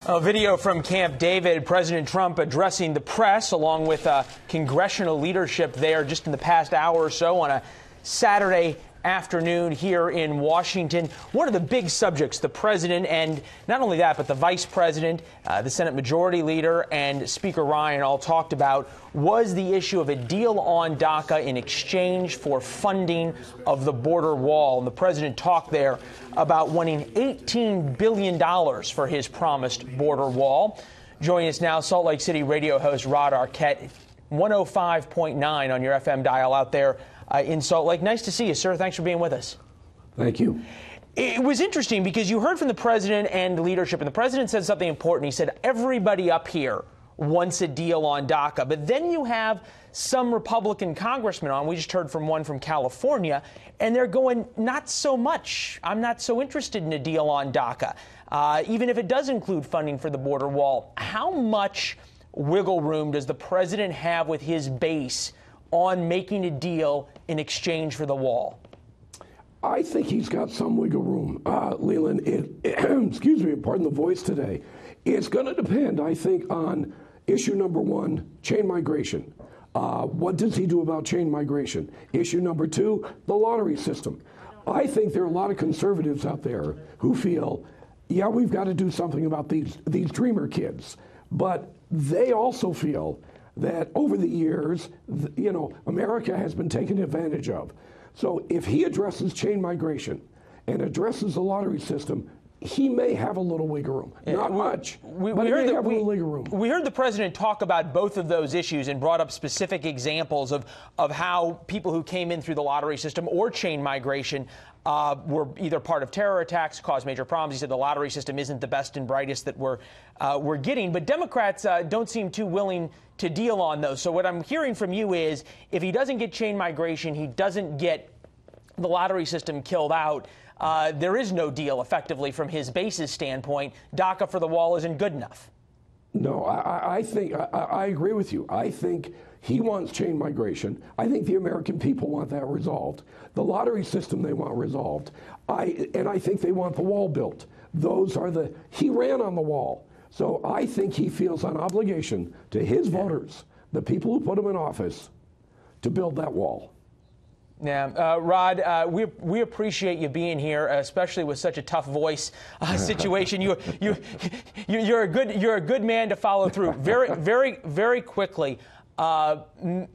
A video from Camp David, President Trump addressing the press along with congressional leadership there just in the past hour or so on a Saturday afternoon here in Washington. One of the big subjects the president and not only that, but the vice president, the Senate Majority Leader and Speaker Ryan all talked about was the issue of a deal on DACA in exchange for funding of the border wall. And the president talked there about wanting $18 billion for his promised border wall. Joining us now, Salt Lake City radio host Rod Arquette, 105.9 on your FM dial out there in Salt Lake. Nice to see you, sir. Thanks for being with us. Thank you. It was interesting because you heard from the president and leadership, and the president said something important. He said everybody up here wants a deal on DACA. But then you have some Republican congressmen on. We just heard from one from California, and they're going, not so much. I'm not so interested in a deal on DACA, even if it does include funding for the border wall. How much wiggle room does the president have with his base on making a deal in exchange for the wall? I think he's got some wiggle room, Leland. Excuse me, pardon the voice today. It's going to depend, I think, on issue number one, chain migration. What does he do about chain migration? Issue number two, the lottery system. I think there are a lot of conservatives out there who feel, yeah, we've got to do something about these dreamer kids. But they also feel that over the years, America has been taken advantage of. So if he addresses chain migration and addresses the lottery system, he may have a little wiggle room. Not much, but he may have a little wiggle room. We heard the president talk about both of those issues and brought up specific examples of how people who came in through the lottery system or chain migration were either part of terror attacks, caused major problems. He said the lottery system isn't the best and brightest that we're getting. But Democrats don't seem too willing to deal on those. So what I'm hearing from you is if he doesn't get chain migration, he doesn't get the lottery system killed out, there is no deal effectively from his base's standpoint. DACA for the wall isn't good enough. No, I think I agree with you. I think he wants chain migration. I think the American people want that resolved. The lottery system they want resolved. And I think they want the wall built. He ran on the wall. So I think he feels an obligation to his voters, the people who put him in office, to build that wall. Yeah, Rod, we appreciate you being here, especially with such a tough voice situation. You're a good man to follow through. Very quickly.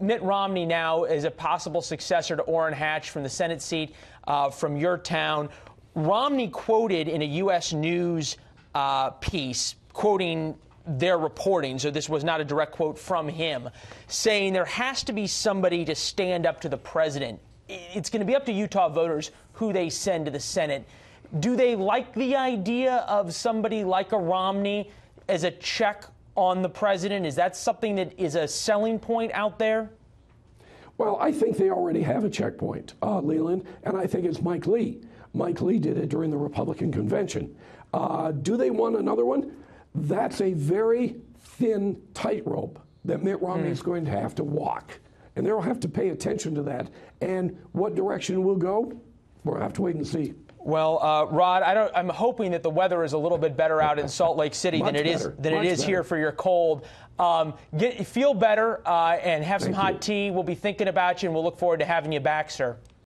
Mitt Romney now is a possible successor to Orrin Hatch from the Senate seat from your town. Romney quoted in a U.S. News piece, quoting their reporting, so this was not a direct quote from him, saying there has to be somebody to stand up to the president. It's going to be up to Utah voters who they send to the Senate. Do they like the idea of somebody like a Romney as a check on the president? Is that something that is a selling point out there? Well, I think they already have a checkpoint, Leland, and I think it's Mike Lee. Mike Lee did it during the Republican convention. Do they want another one? That's a very thin tightrope that Mitt Romney is going to have to walk. And they'll have to pay attention to that. And what direction we'll go, we'll have to wait and see. Well, Rod, I'm hoping that the weather is a little bit better out in Salt Lake City than it is here for your cold. Feel better and have some hot tea. We'll be thinking about you, and we'll look forward to having you back, sir.